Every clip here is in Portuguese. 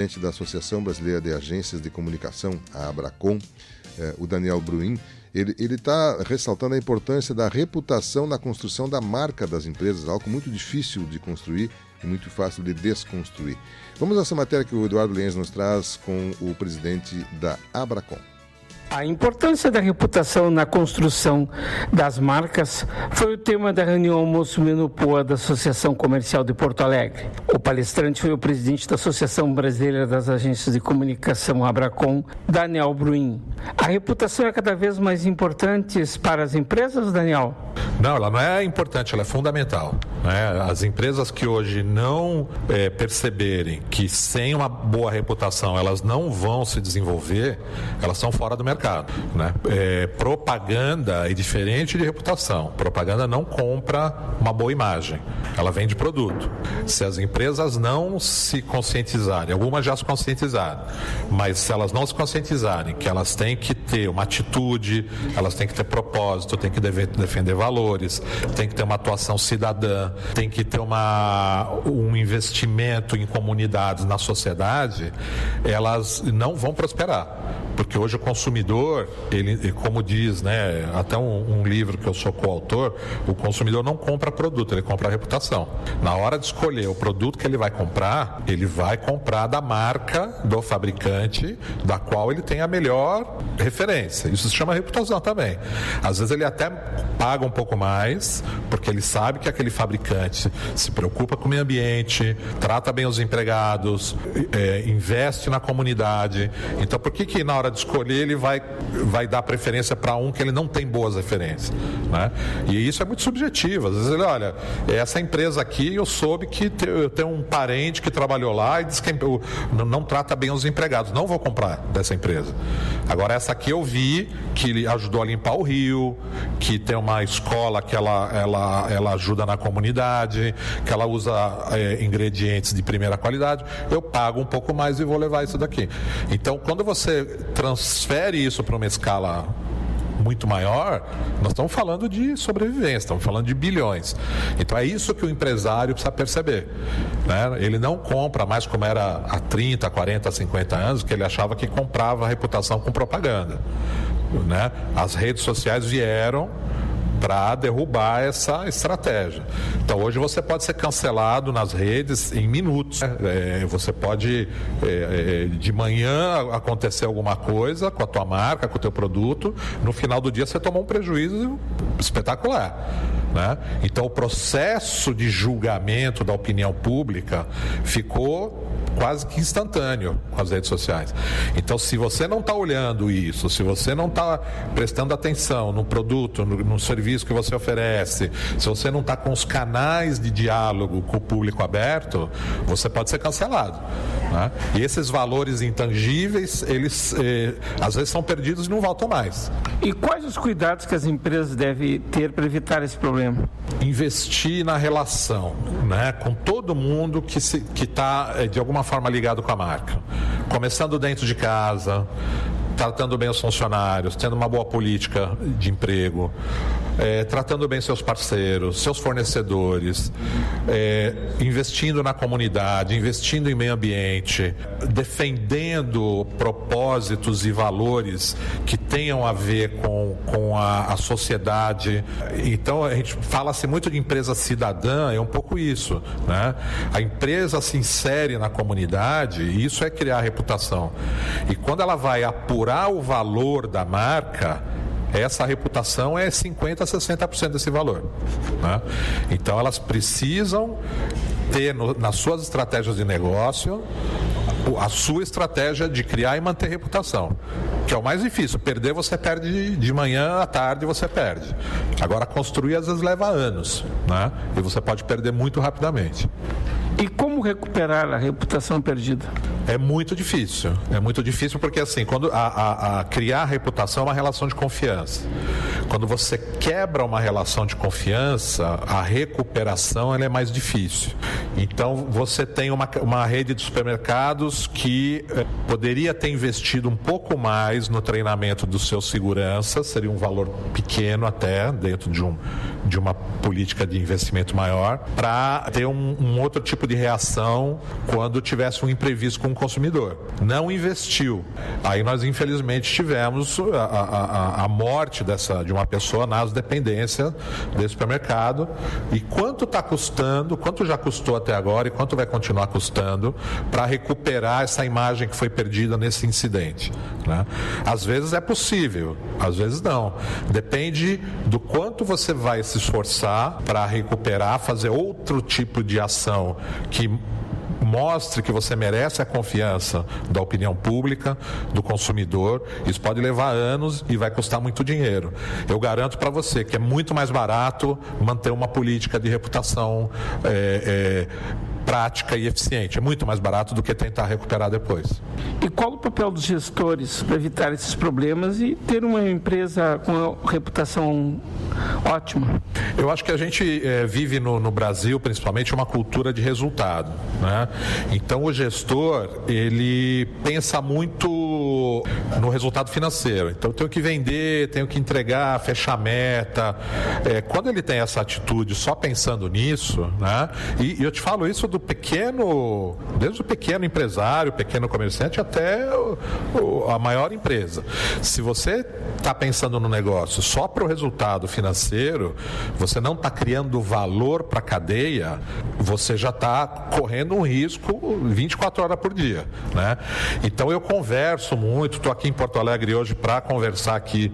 presidente da Associação Brasileira de Agências de Comunicação, a Abracom, o Daniel Bruin, ele está ressaltando a importância da reputação na construção da marca das empresas, algo muito difícil de construir e muito fácil de desconstruir. Vamos a essa matéria que o Eduardo Lienz nos traz com o presidente da Abracom. A importância da reputação na construção das marcas foi o tema da reunião Almoço Menopoa da Associação Comercial de Porto Alegre. O palestrante foi o presidente da Associação Brasileira das Agências de Comunicação, Abracom, Daniel Bruin. A reputação é cada vez mais importante para as empresas, Daniel? Não, ela não é importante, ela é fundamental. Né? As empresas que hoje não perceberem que sem uma boa reputação elas não vão se desenvolver, elas estão fora do mercado. Né? Propaganda é diferente de reputação. Propaganda não compra uma boa imagem, ela vende produto. Se as empresas não se conscientizarem, algumas já se conscientizaram, mas se elas não se conscientizarem que elas têm que ter uma atitude, elas têm que ter propósito, têm que defender valores, têm que ter uma atuação cidadã, têm que ter um investimento em comunidades, na sociedade, elas não vão prosperar. Porque hoje o consumidor, ele, como diz, né, até um livro que eu sou coautor, o consumidor não compra produto, ele compra a reputação. Na hora de escolher o produto que ele vai comprar da marca do fabricante, da qual ele tem a melhor referência. Isso se chama reputação também. Às vezes ele até paga um pouco mais, porque ele sabe que aquele fabricante se preocupa com o meio ambiente, trata bem os empregados, investe na comunidade. Então, por que na hora de escolher ele vai dar preferência para um que ele não tem boas referências, né? E isso é muito subjetivo. Às vezes ele, olha, essa empresa aqui eu soube que eu tenho um parente que trabalhou lá e diz que não trata bem os empregados, não vou comprar dessa empresa. Agora essa aqui eu vi que ele ajudou a limpar o rio, que tem uma escola que ela ajuda na comunidade, que ela usa ingredientes de primeira qualidade, eu pago um pouco mais e vou levar isso daqui. Então, quando você transfere isso para uma escala muito maior, nós estamos falando de sobrevivência, estamos falando de bilhões. Então é isso que o empresário precisa perceber, né? Ele não compra mais como era há 30, 40, 50 anos, que ele achava que comprava a reputação com propaganda, né? As redes sociais vieram para derrubar essa estratégia. Então hoje você pode ser cancelado nas redes em minutos. Você pode de manhã acontecer alguma coisa com a tua marca, com o teu produto, no final do dia você tomou um prejuízo espetacular, né? Então o processo de julgamento da opinião pública ficou quase que instantâneo com as redes sociais. Então, se você não está olhando isso, se você não está prestando atenção no produto, no serviço que você oferece, se você não está com os canais de diálogo com o público aberto, você pode ser cancelado, né? E esses valores intangíveis, eles às vezes são perdidos e não voltam mais. E quais os cuidados que as empresas devem ter para evitar esse problema? Investir na relação, né, com todo mundo que está de alguma forma ligado com a marca, começando dentro de casa, tratando bem os funcionários, tendo uma boa política de emprego, tratando bem seus parceiros, seus fornecedores, investindo na comunidade, investindo em meio ambiente, defendendo propósitos e valores que tenham a ver com a sociedade. Então a gente fala-se muito de empresa cidadã, é um pouco isso, né? A empresa se insere na comunidade e isso é criar reputação. E quando ela vai apurar o valor da marca, essa reputação é 50% a 60% desse valor, né? Então elas precisam ter nas suas estratégias de negócio a sua estratégia de criar e manter reputação, que é o mais difícil. Perder você perde de manhã à tarde, você perde. Agora construir às vezes leva anos, né? E você pode perder muito rapidamente. E como recuperar a reputação perdida? É muito difícil porque assim, quando criar a reputação é uma relação de confiança. Quando você quebra uma relação de confiança, a recuperação ela é mais difícil. Então, você tem uma rede de supermercados que poderia ter investido um pouco mais no treinamento dos seus seguranças, seria um valor pequeno até, dentro de uma política de investimento maior, para ter um outro tipo de reação quando tivesse um imprevisto com o consumidor. Não investiu. Aí nós, infelizmente, tivemos a morte de uma pessoa nas dependências desse supermercado. E quanto está custando, quanto já custou até agora e quanto vai continuar custando para recuperar essa imagem que foi perdida nesse incidente, né? Às vezes é possível, às vezes não. Depende do quanto você vai se esforçar para recuperar, fazer outro tipo de ação que mostre que você merece a confiança da opinião pública, do consumidor. Isso pode levar anos e vai custar muito dinheiro. Eu garanto para você que é muito mais barato manter uma política de reputação prática e eficiente. É muito mais barato do que tentar recuperar depois. E qual o papel dos gestores para evitar esses problemas e ter uma empresa com uma reputação ótima? Eu acho que a gente vive no Brasil, principalmente, uma cultura de resultado, né? Então, o gestor, ele pensa muito no resultado financeiro. Então, eu tenho que vender, tenho que entregar, fechar meta. Quando ele tem essa atitude só pensando nisso, né? E eu te falo isso desde o pequeno empresário, pequeno comerciante, até a maior empresa. Se você está pensando no negócio só para o resultado financeiro, você não está criando valor para a cadeia, você já está correndo um risco 24 horas por dia, né? Então eu converso muito, estou aqui em Porto Alegre hoje para conversar aqui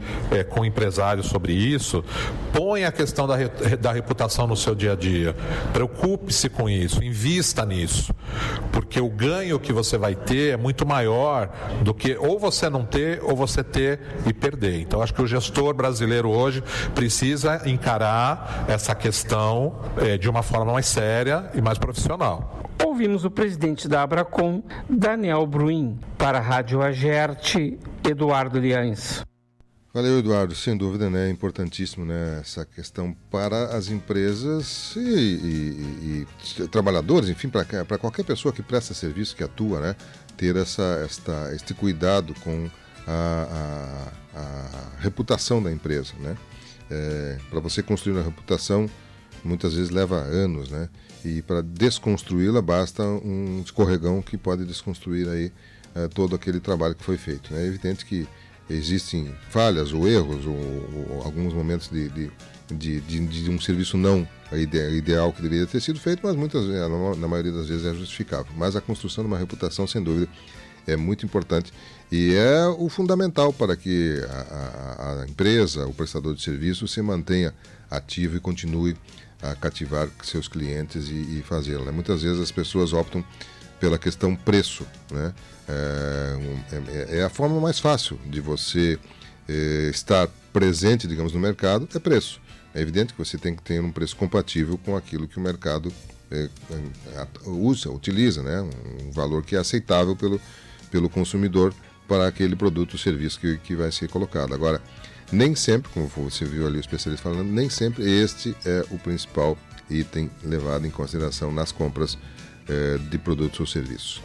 com empresários sobre isso. Põe a questão da reputação no seu dia a dia, preocupe-se com isso, invista nisso, porque o ganho que você vai ter é muito maior do que ou você não ter ou você ter e perder. Então acho que o gestor brasileiro hoje precisa encarar essa questão de uma forma mais séria e mais profissional. Ouvimos o presidente da Abracom, Daniel Bruin. Para a Rádio Agerte, Eduardo Liães. Valeu, Eduardo. Sem dúvida, né? É importantíssimo, né, essa questão para as empresas e trabalhadores, enfim, para qualquer pessoa que presta serviço, que atua, né, ter este cuidado com a reputação da empresa, né? Para você construir uma reputação, muitas vezes leva anos, né? E para desconstruí-la basta um escorregão que pode desconstruir aí todo aquele trabalho que foi feito, né? É evidente que existem falhas ou erros ou alguns momentos de um serviço não ideal que deveria ter sido feito, mas na maioria das vezes é justificável. Mas a construção de uma reputação, sem dúvida, é muito importante e é o fundamental para que a empresa, o prestador de serviço, se mantenha ativo e continue a cativar seus clientes e fazê-lo, né? Muitas vezes as pessoas optam pela questão preço, né? É a forma mais fácil de você estar presente, digamos, no mercado, é preço. É evidente que você tem que ter um preço compatível com aquilo que o mercado utiliza, né? Um valor que é aceitável pelo consumidor para aquele produto ou serviço que vai ser colocado. Agora, nem sempre, como você viu ali o especialista falando, nem sempre este é o principal item levado em consideração nas compras de produtos ou serviços.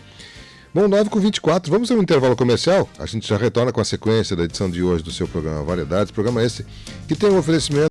Bom, 9h24, vamos ao intervalo comercial? A gente já retorna com a sequência da edição de hoje do seu programa Variedades, programa esse que tem um oferecimento